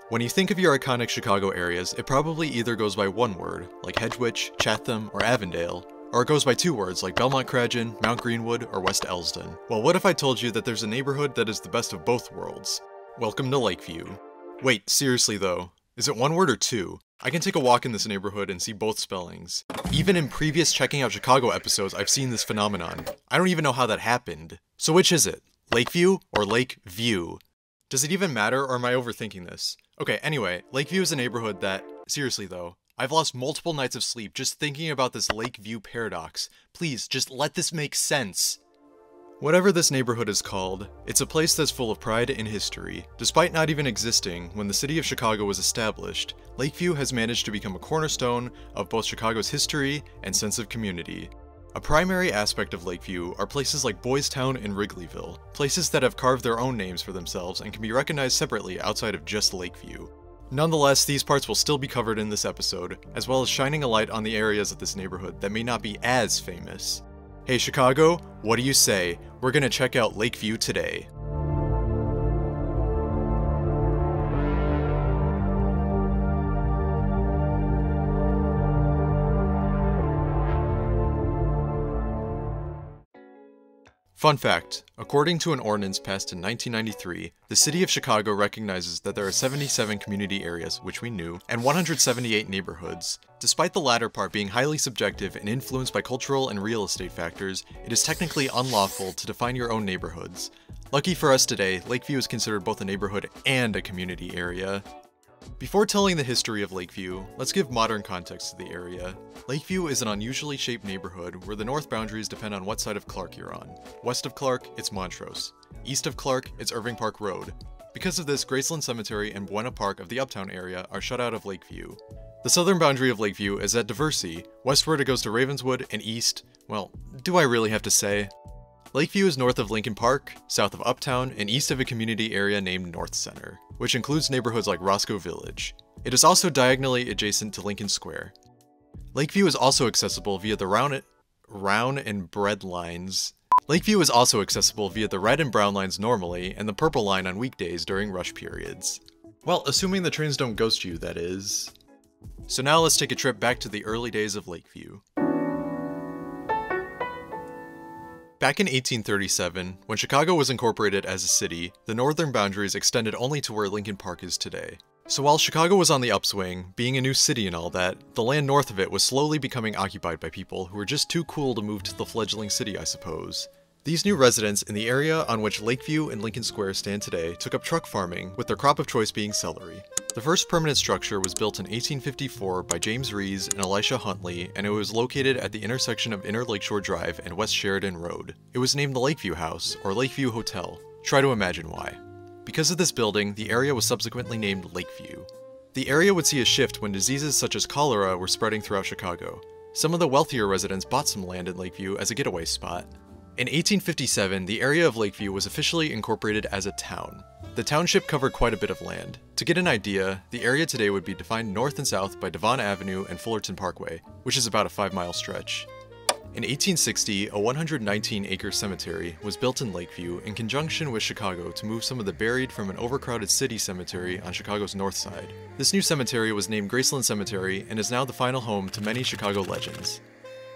When you think of your iconic Chicago areas, it probably either goes by one word, like Hedgewich, Chatham, or Avondale, or it goes by two words like Belmont-Cragen, Mount Greenwood, or West Elsdon. Well, what if I told you that there's a neighborhood that is the best of both worlds? Welcome to Lakeview. Wait, seriously though, is it one word or two? I can take a walk in this neighborhood and see both spellings. Even in previous Checking Out Chicago episodes, I've seen this phenomenon. I don't even know how that happened. So which is it? Lakeview or Lakeview? Does it even matter, or am I overthinking this? Okay, anyway, Lakeview is a neighborhood that, seriously though, I've lost multiple nights of sleep just thinking about this Lakeview paradox. Please, just let this make sense. Whatever this neighborhood is called, it's a place that's full of pride and history. Despite not even existing when the city of Chicago was established, Lakeview has managed to become a cornerstone of both Chicago's history and sense of community. A primary aspect of Lakeview are places like Boystown and Wrigleyville, places that have carved their own names for themselves and can be recognized separately outside of just Lakeview. Nonetheless, these parts will still be covered in this episode, as well as shining a light on the areas of this neighborhood that may not be as famous. Hey Chicago, what do you say? We're gonna check out Lakeview today. Fun fact, according to an ordinance passed in 1993, the city of Chicago recognizes that there are 77 community areas, which we knew, and 178 neighborhoods. Despite the latter part being highly subjective and influenced by cultural and real estate factors, it is technically unlawful to define your own neighborhoods. Lucky for us today, Lakeview is considered both a neighborhood and a community area. Before telling the history of Lakeview, let's give modern context to the area. Lakeview is an unusually shaped neighborhood where the north boundaries depend on what side of Clark you're on. West of Clark, it's Montrose. East of Clark, it's Irving Park Road. Because of this, Graceland Cemetery and Buena Park of the Uptown area are shut out of Lakeview. The southern boundary of Lakeview is at Diversey. Westward it goes to Ravenswood, and east, well, do I really have to say? Lakeview is north of Lincoln Park, south of Uptown, and east of a community area named North Center, which includes neighborhoods like Roscoe Village. It is also diagonally adjacent to Lincoln Square. Lakeview is also accessible via the Round and Bread lines. Lakeview is also accessible via the red and brown lines normally, and the purple line on weekdays during rush periods. Well, assuming the trains don't ghost you, that is. So now let's take a trip back to the early days of Lakeview. Back in 1837, when Chicago was incorporated as a city, the northern boundaries extended only to where Lincoln Park is today. So while Chicago was on the upswing, being a new city and all that, the land north of it was slowly becoming occupied by people who were just too cool to move to the fledgling city, I suppose. These new residents in the area on which Lakeview and Lincoln Square stand today took up truck farming, with their crop of choice being celery. The first permanent structure was built in 1854 by James Rees and Elisha Huntley, and it was located at the intersection of Inner Lakeshore Drive and West Sheridan Road. It was named the Lakeview House, or Lakeview Hotel. Try to imagine why. Because of this building, the area was subsequently named Lakeview. The area would see a shift when diseases such as cholera were spreading throughout Chicago. Some of the wealthier residents bought some land in Lakeview as a getaway spot. In 1857, the area of Lakeview was officially incorporated as a town. The township covered quite a bit of land. To get an idea, the area today would be defined north and south by Devon Avenue and Fullerton Parkway, which is about a 5-mile stretch. In 1860, a 119-acre cemetery was built in Lakeview in conjunction with Chicago to move some of the buried from an overcrowded city cemetery on Chicago's north side. This new cemetery was named Graceland Cemetery and is now the final home to many Chicago legends.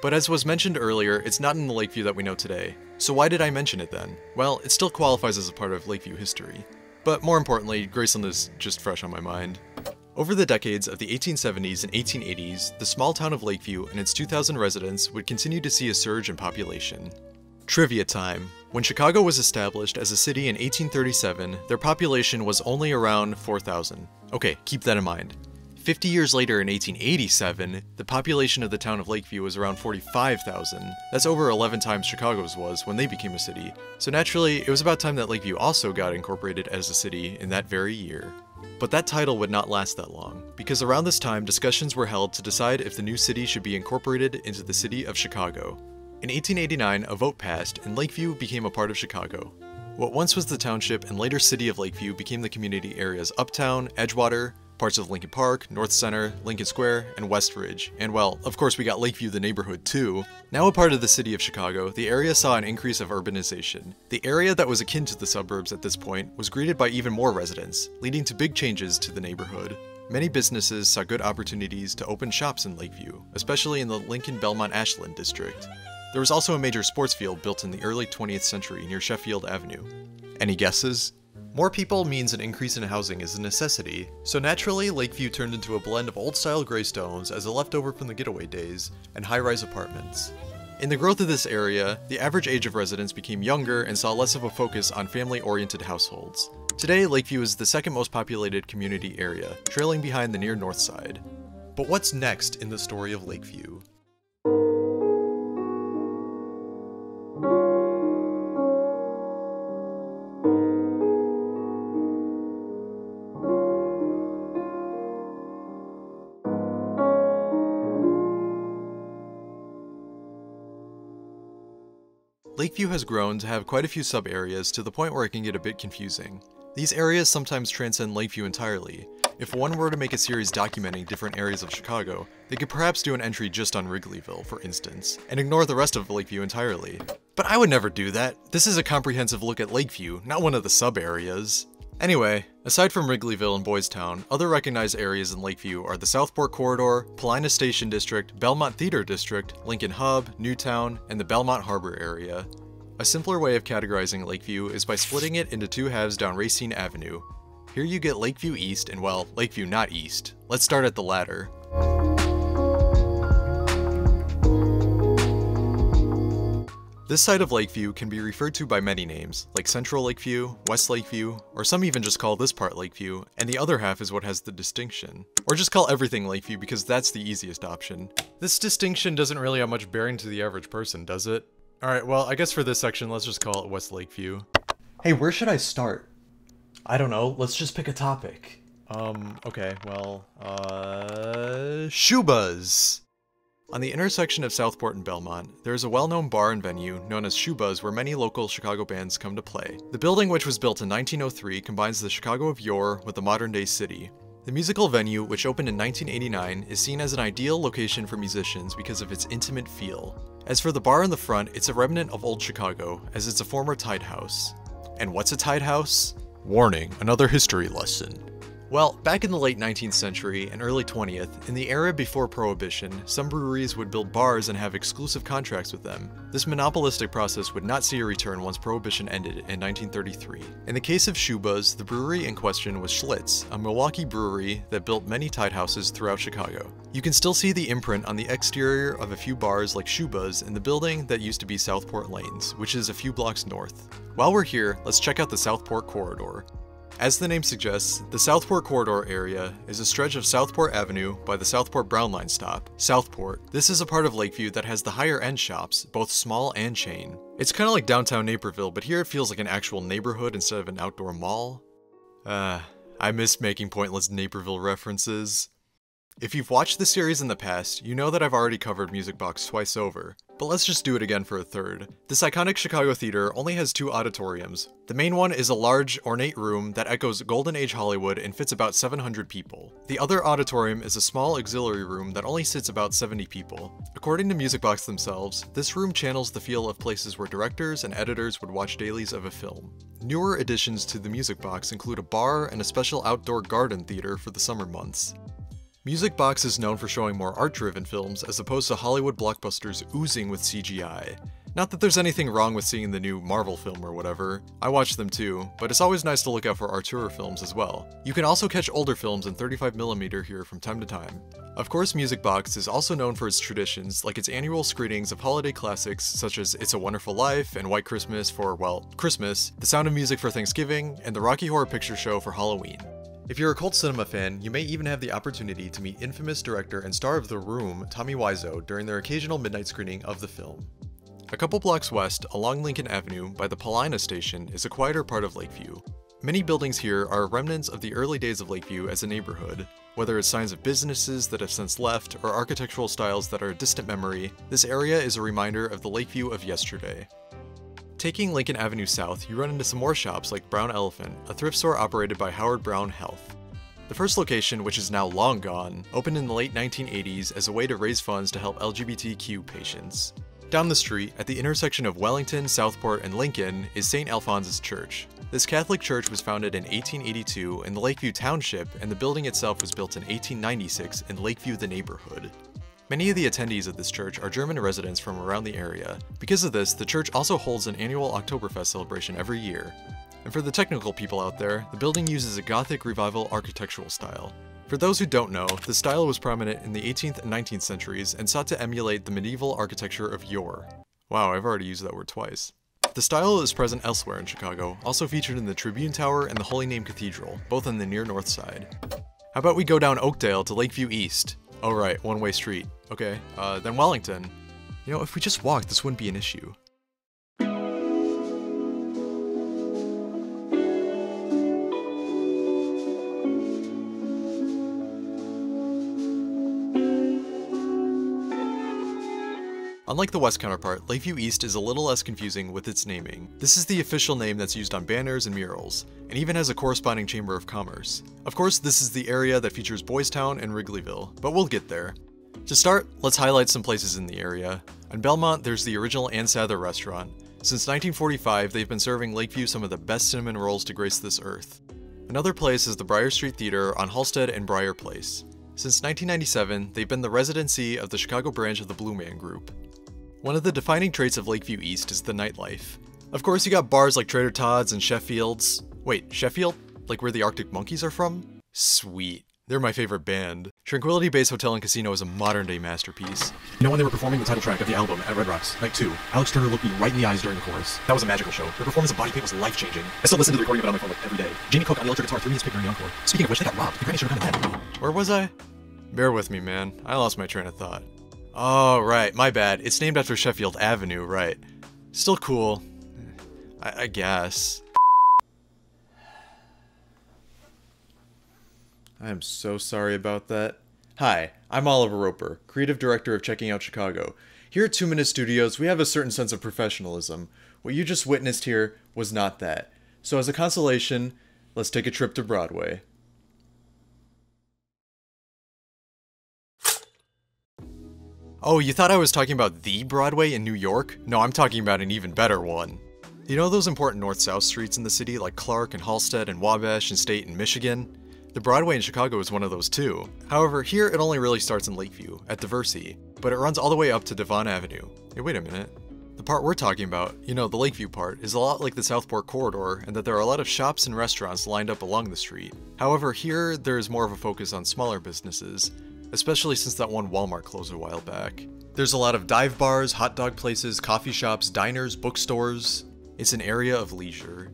But as was mentioned earlier, it's not in the Lakeview that we know today. So why did I mention it then? Well, it still qualifies as a part of Lakeview history. But more importantly, Graceland is just fresh on my mind. Over the decades of the 1870s and 1880s, the small town of Lakeview and its 2,000 residents would continue to see a surge in population. Trivia time. When Chicago was established as a city in 1837, their population was only around 4,000. Okay, keep that in mind. 50 years later in 1887, the population of the town of Lakeview was around 45,000. That's over 11 times Chicago's was when they became a city. So naturally, it was about time that Lakeview also got incorporated as a city in that very year. But that title would not last that long, because around this time discussions were held to decide if the new city should be incorporated into the city of Chicago. In 1889, a vote passed and Lakeview became a part of Chicago. What once was the township and later city of Lakeview became the community areas Uptown, Edgewater, parts of Lincoln Park, North Center, Lincoln Square, and West Ridge. And well, of course we got Lakeview the neighborhood too. Now a part of the city of Chicago, the area saw an increase of urbanization. The area that was akin to the suburbs at this point was greeted by even more residents, leading to big changes to the neighborhood. Many businesses saw good opportunities to open shops in Lakeview, especially in the Lincoln-Belmont-Ashland district. There was also a major sports field built in the early 20th century near Sheffield Avenue. Any guesses? More people means an increase in housing is a necessity, so naturally Lakeview turned into a blend of old-style greystones as a leftover from the getaway days, and high-rise apartments. In the growth of this area, the average age of residents became younger and saw less of a focus on family-oriented households. Today, Lakeview is the second most populated community area, trailing behind the near North Side. But what's next in the story of Lakeview? Lakeview has grown to have quite a few sub-areas to the point where it can get a bit confusing. These areas sometimes transcend Lakeview entirely. If one were to make a series documenting different areas of Chicago, they could perhaps do an entry just on Wrigleyville, for instance, and ignore the rest of Lakeview entirely. But I would never do that. This is a comprehensive look at Lakeview, not one of the sub-areas. Anyway, aside from Wrigleyville and Boystown, other recognized areas in Lakeview are the Southport Corridor, Paulina Station District, Belmont Theater District, Lincoln Hub, Newtown, and the Belmont Harbor area. A simpler way of categorizing Lakeview is by splitting it into two halves down Racine Avenue. Here you get Lakeview East and, well, Lakeview not East. Let's start at the latter. This side of Lakeview can be referred to by many names, like Central Lakeview, West Lakeview, or some even just call this part Lakeview, and the other half is what has the distinction. Or just call everything Lakeview because that's the easiest option. This distinction doesn't really have much bearing to the average person, does it? Alright, well, I guess for this section, let's just call it West Lakeview. Hey, where should I start? I don't know, let's just pick a topic. Okay, well, Shubas! On the intersection of Southport and Belmont, there is a well-known bar and venue known as Shubas where many local Chicago bands come to play. The building, which was built in 1903, combines the Chicago of yore with the modern-day city. The musical venue, which opened in 1989, is seen as an ideal location for musicians because of its intimate feel. As for the bar in the front, it's a remnant of old Chicago, as it's a former tide house. And what's a tide house? Warning, another history lesson. Well, back in the late 19th century and early 20th, in the era before Prohibition, some breweries would build bars and have exclusive contracts with them. This monopolistic process would not see a return once Prohibition ended in 1933. In the case of Shubas, the brewery in question was Schlitz, a Milwaukee brewery that built many tide houses throughout Chicago. You can still see the imprint on the exterior of a few bars like Shubas in the building that used to be Southport Lanes, which is a few blocks north. While we're here, let's check out the Southport Corridor. As the name suggests, the Southport Corridor area is a stretch of Southport Avenue by the Southport Brown Line stop, Southport. This is a part of Lakeview that has the higher end shops, both small and chain. It's kinda like downtown Naperville, but here it feels like an actual neighborhood instead of an outdoor mall. I miss making pointless Naperville references. If you've watched this series in the past, you know that I've already covered Music Box twice over, but let's just do it again for a third. This iconic Chicago theater only has two auditoriums. The main one is a large, ornate room that echoes Golden Age Hollywood and fits about 700 people. The other auditorium is a small auxiliary room that only sits about 70 people. According to Music Box themselves, this room channels the feel of places where directors and editors would watch dailies of a film. Newer additions to the Music Box include a bar and a special outdoor garden theater for the summer months. Music Box is known for showing more art-driven films as opposed to Hollywood blockbusters oozing with CGI. Not that there's anything wrong with seeing the new Marvel film or whatever, I watch them too, but it's always nice to look out for auteur films as well. You can also catch older films in 35mm here from time to time. Of course, Music Box is also known for its traditions, like its annual screenings of holiday classics such as It's a Wonderful Life and White Christmas for, well, Christmas, The Sound of Music for Thanksgiving, and the Rocky Horror Picture Show for Halloween. If you're a cult cinema fan, you may even have the opportunity to meet infamous director and star of The Room, Tommy Wiseau, during their occasional midnight screening of the film. A couple blocks west, along Lincoln Avenue, by the Paulina station, is a quieter part of Lakeview. Many buildings here are remnants of the early days of Lakeview as a neighborhood. Whether it's signs of businesses that have since left, or architectural styles that are a distant memory, this area is a reminder of the Lakeview of yesterday. Taking Lincoln Avenue south, you run into some more shops like Brown Elephant, a thrift store operated by Howard Brown Health. The first location, which is now long gone, opened in the late 1980s as a way to raise funds to help LGBTQ patients. Down the street, at the intersection of Wellington, Southport, and Lincoln, is St. Alphonsus Church. This Catholic church was founded in 1882 in the Lakeview Township, and the building itself was built in 1896 in Lakeview the neighborhood. Many of the attendees of this church are German residents from around the area. Because of this, the church also holds an annual Oktoberfest celebration every year. And for the technical people out there, the building uses a Gothic Revival architectural style. For those who don't know, the style was prominent in the 18th and 19th centuries and sought to emulate the medieval architecture of yore. Wow, I've already used that word twice. The style is present elsewhere in Chicago, also featured in the Tribune Tower and the Holy Name Cathedral, both on the near north side. How about we go down Oakdale to Lakeview East? Oh right, one-way street. Okay, then Wellington. You know, if we just walked, this wouldn't be an issue. Unlike the west counterpart, Lakeview East is a little less confusing with its naming. This is the official name that's used on banners and murals, and even has a corresponding chamber of commerce. Of course, this is the area that features Boystown and Wrigleyville, but we'll get there. To start, let's highlight some places in the area. On Belmont, there's the original Ann Sather restaurant. Since 1945, they've been serving Lakeview some of the best cinnamon rolls to grace this earth. Another place is the Briar Street Theater on Halsted and Briar Place. Since 1997, they've been the residency of the Chicago branch of the Blue Man Group. One of the defining traits of Lakeview East is the nightlife. Of course, you got bars like Trader Todd's and Sheffield's. Wait, Sheffield? Like where the Arctic Monkeys are from? Sweet. They're my favorite band. Tranquility Base Hotel and Casino is a modern-day masterpiece. You know when they were performing the title track of the album at Red Rocks, Night 2, Alex Turner looked me right in the eyes during the chorus. That was a magical show. Their performance of Body Paint was life-changing. I still listen to the recording of it on my phone like every day. Jamie Cook on the electric guitar threw me his pick during the encore. Speaking of which, they got robbed. The Grammy should have done that. Where was I? Bear with me, man. I lost my train of thought. Oh, right, my bad. It's named after Sheffield Avenue, right. Still cool. I guess. I am so sorry about that. Hi, I'm Oliver Roper, Creative Director of Checking Out Chicago. Here at 2 Minute Studios, we have a certain sense of professionalism. What you just witnessed here was not that. So as a consolation, let's take a trip to Broadway. Oh, you thought I was talking about the Broadway in New York? No, I'm talking about an even better one. You know those important north-south streets in the city like Clark and Halsted and Wabash and State and Michigan? The Broadway in Chicago is one of those too. However, here it only really starts in Lakeview, at Diversey, but it runs all the way up to Devon Avenue. Hey, wait a minute. The part we're talking about, you know, the Lakeview part, is a lot like the Southport corridor in that there are a lot of shops and restaurants lined up along the street. However, here there is more of a focus on smaller businesses, especially since that one Walmart closed a while back. There's a lot of dive bars, hot dog places, coffee shops, diners, bookstores. It's an area of leisure.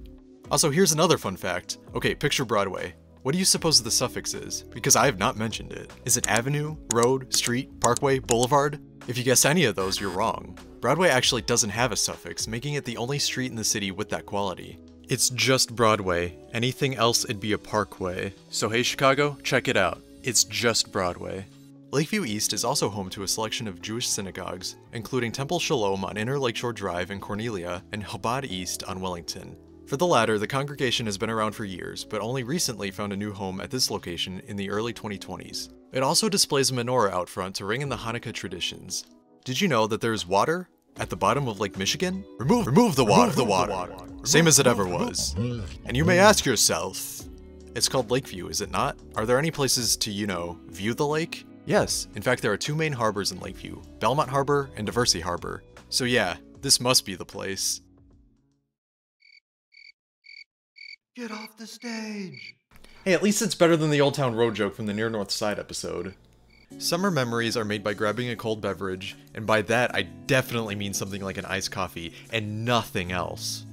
Also, here's another fun fact. Okay, picture Broadway. What do you suppose the suffix is? Because I have not mentioned it. Is it avenue, road, street, parkway, boulevard? If you guessed any of those, you're wrong. Broadway actually doesn't have a suffix, making it the only street in the city with that quality. It's just Broadway. Anything else, it'd be a parkway. So hey Chicago, check it out. It's just Broadway. Lakeview East is also home to a selection of Jewish synagogues, including Temple Shalom on Inner Lakeshore Drive in Cornelia and Chabad East on Wellington. For the latter, the congregation has been around for years, but only recently found a new home at this location in the early 2020s. It also displays a menorah out front to ring in the Hanukkah traditions. Did you know that there is water at the bottom of Lake Michigan? Remove the water. Same as it ever was. And you may ask yourself, it's called Lakeview, is it not? Are there any places to, you know, view the lake? Yes, in fact there are 2 main harbors in Lakeview, Belmont Harbor and Diversey Harbor. So yeah, this must be the place. Get off the stage! Hey, at least it's better than the Old Town Road joke from the Near North Side episode. Summer memories are made by grabbing a cold beverage, and by that I definitely mean something like an iced coffee, and nothing else.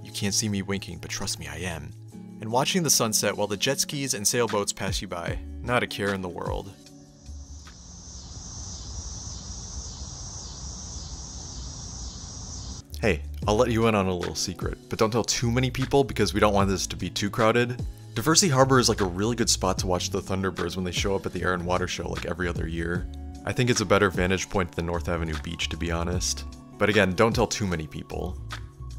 You can't see me winking, but trust me, I am. And watching the sunset while the jet skis and sailboats pass you by. Not a care in the world. Hey, I'll let you in on a little secret, but don't tell too many people because we don't want this to be too crowded. Diversey Harbor is like a really good spot to watch the Thunderbirds when they show up at the Air and Water Show like every other year. I think it's a better vantage point than North Avenue Beach, to be honest. But again, don't tell too many people.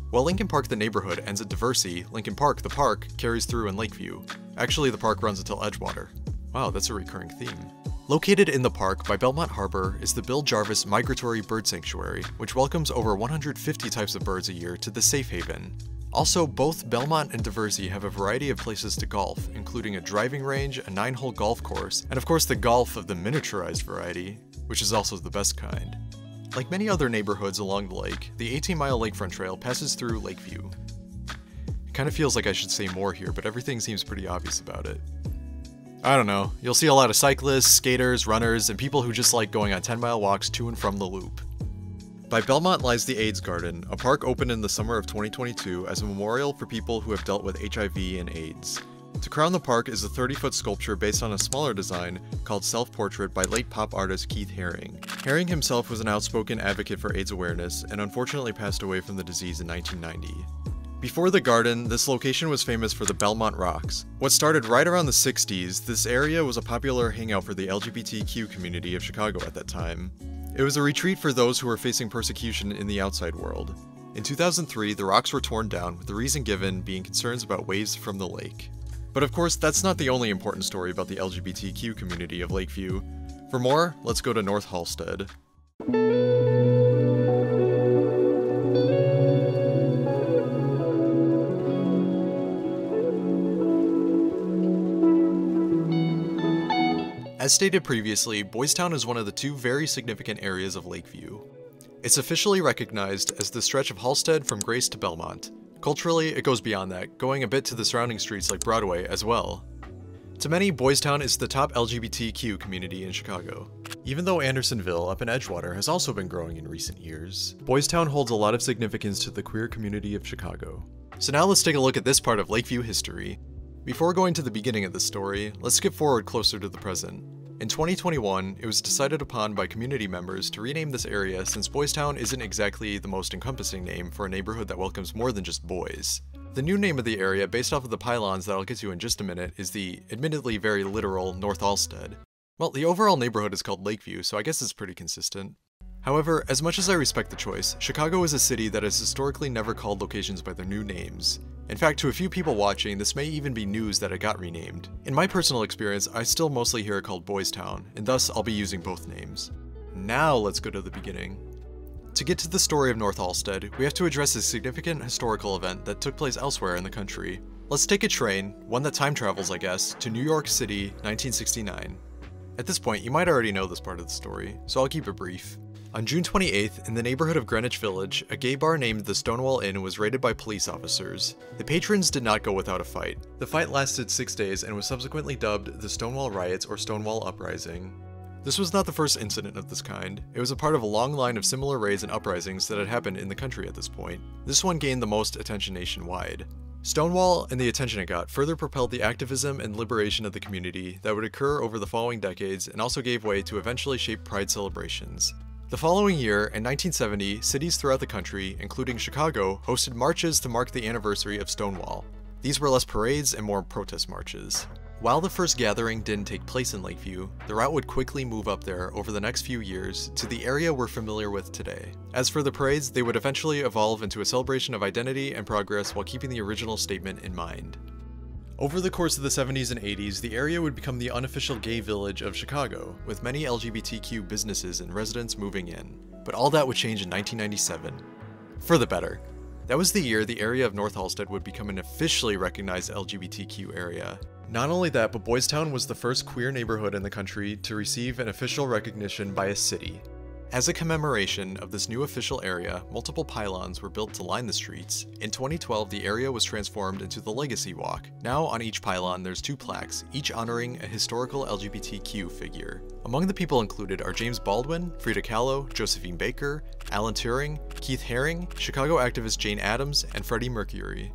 While Lincoln Park the neighborhood ends at Diversey, Lincoln Park the park carries through in Lakeview. Actually, the park runs until Edgewater. Wow, that's a recurring theme. Located in the park by Belmont Harbor is the Bill Jarvis Migratory Bird Sanctuary, which welcomes over 150 types of birds a year to the safe haven. Also, both Belmont and Diversey have a variety of places to golf, including a driving range, a 9-hole golf course, and of course the golf of the miniaturized variety, which is also the best kind. Like many other neighborhoods along the lake, the 18-mile lakefront trail passes through Lakeview. It kind of feels like I should say more here, but everything seems pretty obvious about it. I don't know, you'll see a lot of cyclists, skaters, runners, and people who just like going on 10-mile walks to and from the loop. By Belmont lies the AIDS Garden, a park opened in the summer of 2022 as a memorial for people who have dealt with HIV and AIDS. To crown the park is a 30-foot sculpture based on a smaller design called Self-Portrait by late pop artist Keith Haring. Haring himself was an outspoken advocate for AIDS awareness and unfortunately passed away from the disease in 1990. Before the garden, this location was famous for the Belmont Rocks. What started right around the 60s, this area was a popular hangout for the LGBTQ community of Chicago at that time. It was a retreat for those who were facing persecution in the outside world. In 2003, the rocks were torn down, with the reason given being concerns about waves from the lake. But of course, that's not the only important story about the LGBTQ community of Lakeview. For more, let's go to Northalsted. As stated previously, Boystown is one of the two very significant areas of Lakeview. It's officially recognized as the stretch of Halsted from Grace to Belmont. Culturally, it goes beyond that, going a bit to the surrounding streets like Broadway as well. To many, Boystown is the top LGBTQ community in Chicago. Even though Andersonville up in Edgewater has also been growing in recent years, Boystown holds a lot of significance to the queer community of Chicago. So now let's take a look at this part of Lakeview history. Before going to the beginning of the story, let's skip forward closer to the present. In 2021, it was decided upon by community members to rename this area since Boystown isn't exactly the most encompassing name for a neighborhood that welcomes more than just boys. The new name of the area, based off of the pylons that I'll get to in just a minute, is the admittedly very literal Northalsted. Well, the overall neighborhood is called Lakeview, so I guess it's pretty consistent. However, as much as I respect the choice, Chicago is a city that has historically never called locations by their new names. In fact, to a few people watching, this may even be news that it got renamed. In my personal experience, I still mostly hear it called Boystown, and thus I'll be using both names. Now let's go to the beginning. To get to the story of Northalsted, we have to address a significant historical event that took place elsewhere in the country. Let's take a train, one that time travels I guess, to New York City, 1969. At this point, you might already know this part of the story, so I'll keep it brief. On June 28th, in the neighborhood of Greenwich Village, a gay bar named the Stonewall Inn was raided by police officers. The patrons did not go without a fight. The fight lasted 6 days and was subsequently dubbed the Stonewall Riots or Stonewall Uprising. This was not the first incident of this kind. It was a part of a long line of similar raids and uprisings that had happened in the country at this point. This one gained the most attention nationwide. Stonewall and the attention it got further propelled the activism and liberation of the community that would occur over the following decades and also gave way to eventually shape Pride celebrations. The following year, in 1970, cities throughout the country, including Chicago, hosted marches to mark the anniversary of Stonewall. These were less parades and more protest marches. While the first gathering didn't take place in Lakeview, the route would quickly move up there over the next few years to the area we're familiar with today. As for the parades, they would eventually evolve into a celebration of identity and progress while keeping the original statement in mind. Over the course of the 70s and 80s, the area would become the unofficial gay village of Chicago, with many LGBTQ businesses and residents moving in. But all that would change in 1997. For the better. That was the year the area of Northalsted would become an officially recognized LGBTQ area. Not only that, but Boystown was the first queer neighborhood in the country to receive an official recognition by a city. As a commemoration of this new official area, multiple pylons were built to line the streets. In 2012, the area was transformed into the Legacy Walk. Now on each pylon there's 2 plaques, each honoring a historical LGBTQ figure. Among the people included are James Baldwin, Frida Kahlo, Josephine Baker, Alan Turing, Keith Haring, Chicago activist Jane Addams, and Freddie Mercury.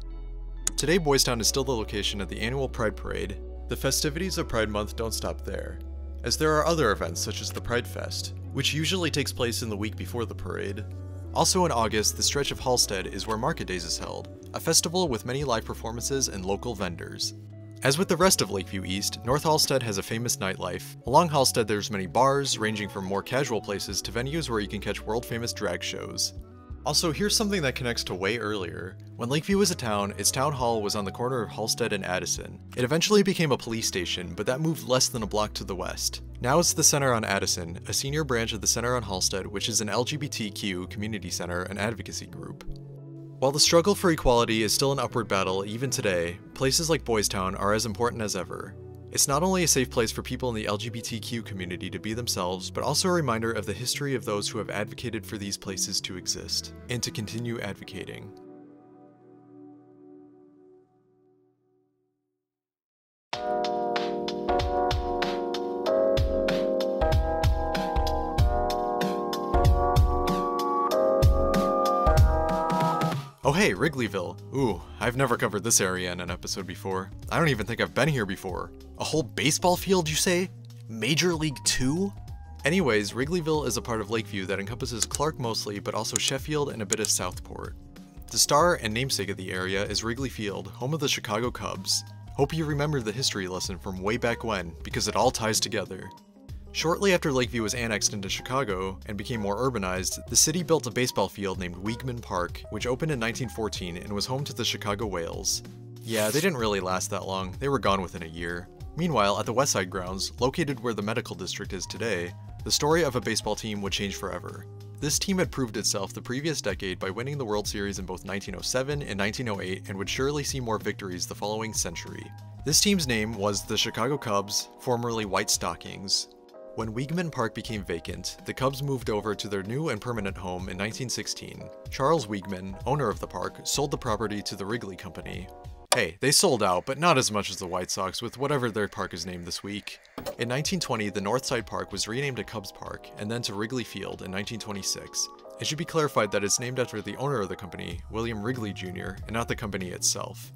Today, Boystown is still the location of the annual Pride Parade. The festivities of Pride Month don't stop there, as there are other events such as the Pride Fest, which usually takes place in the week before the parade. Also in August, the stretch of Halsted is where Market Days is held, a festival with many live performances and local vendors. As with the rest of Lakeview East, Northalsted has a famous nightlife. Along Halsted there's many bars, ranging from more casual places to venues where you can catch world-famous drag shows. Also, here's something that connects to way earlier. When Lakeview was a town, its town hall was on the corner of Halsted and Addison. It eventually became a police station, but that moved less than a block to the west. Now it's the Center on Addison, a senior branch of the Center on Halsted, which is an LGBTQ community center and advocacy group. While the struggle for equality is still an upward battle even today, places like Boystown are as important as ever. It's not only a safe place for people in the LGBTQ community to be themselves, but also a reminder of the history of those who have advocated for these places to exist, and to continue advocating. Oh hey, Wrigleyville. Ooh, I've never covered this area in an episode before. I don't even think I've been here before. A whole baseball field, you say? Major League 2? Anyways, Wrigleyville is a part of Lakeview that encompasses Clark mostly, but also Sheffield and a bit of Southport. The star and namesake of the area is Wrigley Field, home of the Chicago Cubs. Hope you remember the history lesson from way back when, because it all ties together. Shortly after Lakeview was annexed into Chicago and became more urbanized, the city built a baseball field named Weigman Park, which opened in 1914 and was home to the Chicago Whales. Yeah, they didn't really last that long, they were gone within a year. Meanwhile, at the Westside grounds, located where the medical district is today, the story of a baseball team would change forever. This team had proved itself the previous decade by winning the World Series in both 1907 and 1908 and would surely see more victories the following century. This team's name was the Chicago Cubs, formerly White Stockings. When Weigman Park became vacant, the Cubs moved over to their new and permanent home in 1916. Charles Weigman, owner of the park, sold the property to the Wrigley Company. Hey, they sold out, but not as much as the White Sox with whatever their park is named this week. In 1920, the Northside Park was renamed to Cubs Park, and then to Wrigley Field in 1926. It should be clarified that it's named after the owner of the company, William Wrigley Jr., and not the company itself.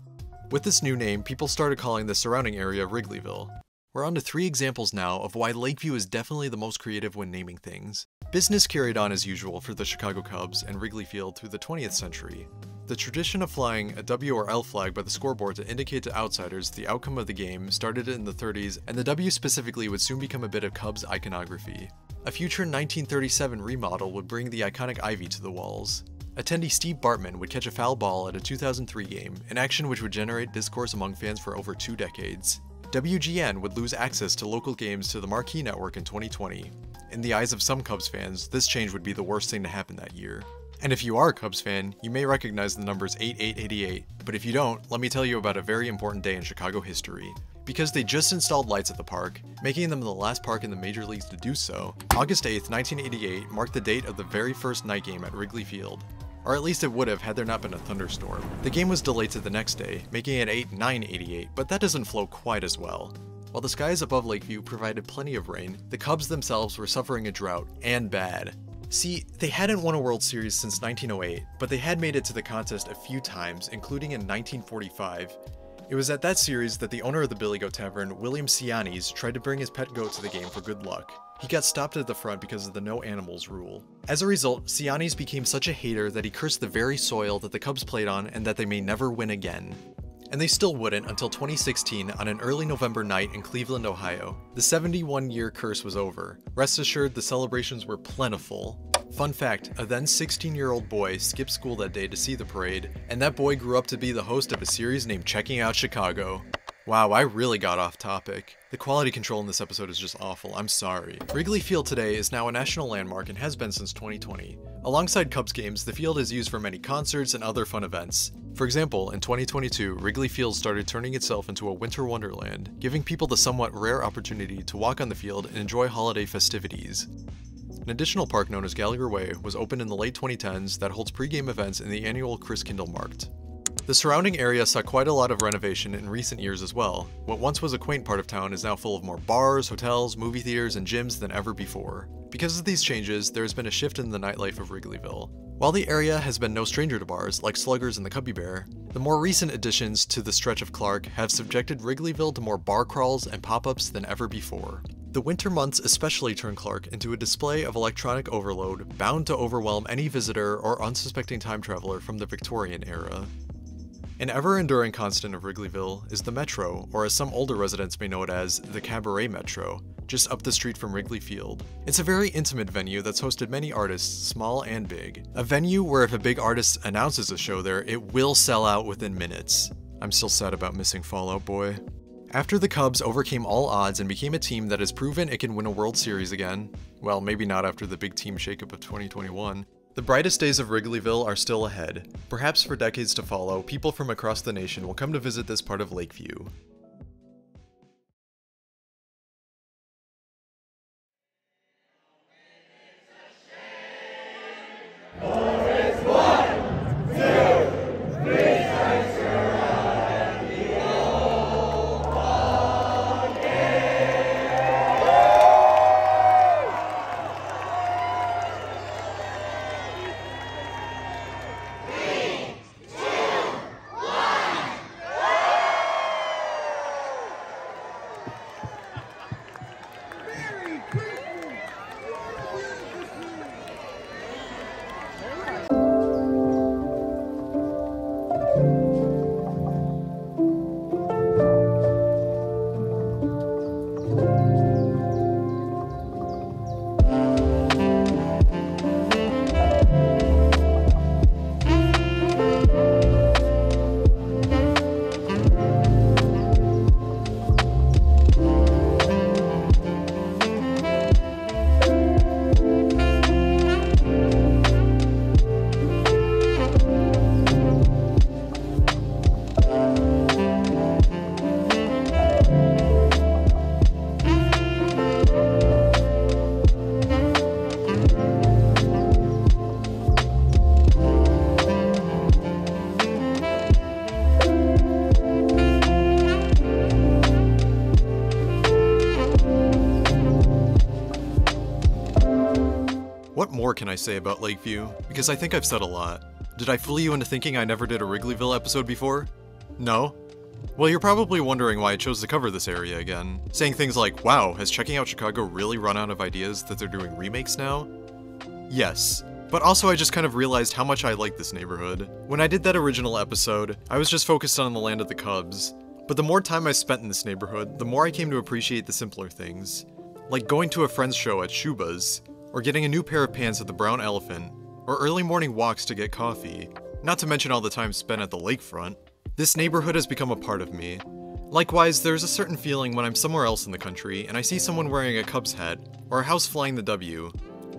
With this new name, people started calling the surrounding area Wrigleyville. We're on to 3 examples now of why Lakeview is definitely the most creative when naming things. Business carried on as usual for the Chicago Cubs and Wrigley Field through the 20th century. The tradition of flying a W or L flag by the scoreboard to indicate to outsiders the outcome of the game started in the 30s, and the W specifically would soon become a bit of Cubs iconography. A future 1937 remodel would bring the iconic ivy to the walls. Attendee Steve Bartman would catch a foul ball at a 2003 game, an action which would generate discourse among fans for over 2 decades. WGN would lose access to local games to the Marquee Network in 2020. In the eyes of some Cubs fans, this change would be the worst thing to happen that year. And if you are a Cubs fan, you may recognize the numbers 8888, but if you don't, let me tell you about a very important day in Chicago history. Because they just installed lights at the park, making them the last park in the major leagues to do so, August 8th, 1988 marked the date of the very first night game at Wrigley Field. Or at least it would have had there not been a thunderstorm. The game was delayed to the next day, making it 8-9-88, but that doesn't flow quite as well. While the skies above Lakeview provided plenty of rain, the Cubs themselves were suffering a drought, and bad. See, they hadn't won a World Series since 1908, but they had made it to the contest a few times, including in 1945. It was at that series that the owner of the Billy Goat Tavern, William Ciani's, tried to bring his pet goat to the game for good luck. He got stopped at the front because of the no animals rule. As a result, Ciani's became such a hater that he cursed the very soil that the Cubs played on and that they may never win again. And they still wouldn't until 2016 on an early November night in Cleveland, Ohio. The 71-year curse was over. Rest assured, the celebrations were plentiful. Fun fact, a then 16-year-old boy skipped school that day to see the parade, and that boy grew up to be the host of a series named Checking Out Chicago. Wow, I really got off topic. The quality control in this episode is just awful, I'm sorry. Wrigley Field today is now a national landmark and has been since 2020. Alongside Cubs games, the field is used for many concerts and other fun events. For example, in 2022, Wrigley Field started turning itself into a winter wonderland, giving people the somewhat rare opportunity to walk on the field and enjoy holiday festivities. An additional park known as Gallagher Way was opened in the late 2010s that holds pre-game events in the annual Chris Kindle Markt. The surrounding area saw quite a lot of renovation in recent years as well. What once was a quaint part of town is now full of more bars, hotels, movie theaters, and gyms than ever before. Because of these changes, there has been a shift in the nightlife of Wrigleyville. While the area has been no stranger to bars, like Sluggers and the Cubby Bear, the more recent additions to the stretch of Clark have subjected Wrigleyville to more bar crawls and pop-ups than ever before. The winter months especially turn Clark into a display of electronic overload, bound to overwhelm any visitor or unsuspecting time traveler from the Victorian era. An ever-enduring constant of Wrigleyville is the Metro, or as some older residents may know it as, the Cabaret Metro, just up the street from Wrigley Field. It's a very intimate venue that's hosted many artists, small and big. A venue where if a big artist announces a show there, it will sell out within minutes. I'm still sad about missing Fall Out Boy. After the Cubs overcame all odds and became a team that has proven it can win a World Series again, well, maybe not after the big team shakeup of 2021, the brightest days of Wrigleyville are still ahead. Perhaps for decades to follow, people from across the nation will come to visit this part of Lakeview. What more can I say about Lakeview? Because I think I've said a lot. Did I fool you into thinking I never did a Wrigleyville episode before? No? Well, you're probably wondering why I chose to cover this area again, saying things like, wow, has Checking Out Chicago really run out of ideas that they're doing remakes now? Yes. But also I just kind of realized how much I like this neighborhood. When I did that original episode, I was just focused on the land of the Cubs. But the more time I spent in this neighborhood, the more I came to appreciate the simpler things. Like going to a friend's show at Shuba's, or getting a new pair of pants at the Brown Elephant, or early morning walks to get coffee, not to mention all the time spent at the lakefront. This neighborhood has become a part of me. Likewise, there's a certain feeling when I'm somewhere else in the country and I see someone wearing a Cubs hat, or a house flying the W.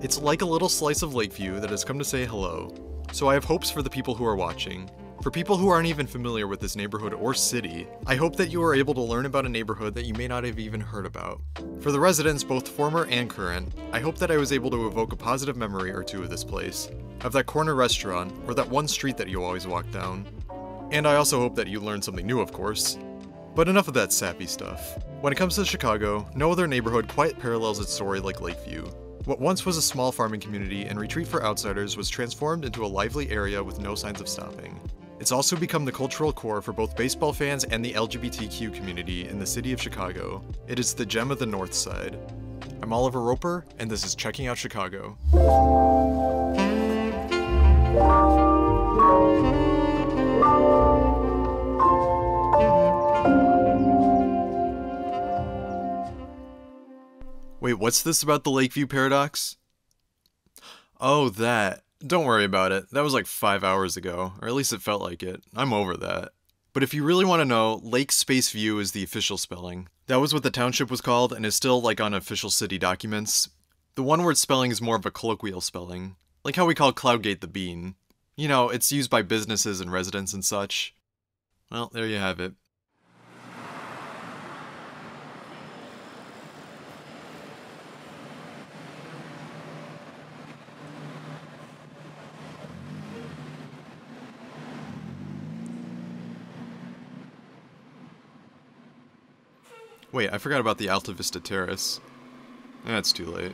It's like a little slice of Lakeview that has come to say hello. So I have hopes for the people who are watching. For people who aren't even familiar with this neighborhood or city, I hope that you are able to learn about a neighborhood that you may not have even heard about. For the residents, both former and current, I hope that I was able to evoke a positive memory or two of this place, of that corner restaurant, or that one street that you always walk down. And I also hope that you learned something new, of course. But enough of that sappy stuff. When it comes to Chicago, no other neighborhood quite parallels its story like Lakeview. What once was a small farming community and retreat for outsiders was transformed into a lively area with no signs of stopping. It's also become the cultural core for both baseball fans and the LGBTQ community in the city of Chicago. It is the gem of the North Side. I'm Oliver Roper, and this is Checking Out Chicago. Wait, what's this about the Lakeview Paradox? Oh, that. Don't worry about it. That was like 5 hours ago, or at least it felt like it. I'm over that. But if you really want to know, Lake Space View is the official spelling. That was what the township was called, and is still like on official city documents. The one-word spelling is more of a colloquial spelling. Like how we call Cloudgate the Bean. You know, it's used by businesses and residents and such. Well, there you have it. Wait, I forgot about the Alta Vista Terrace. That's too late.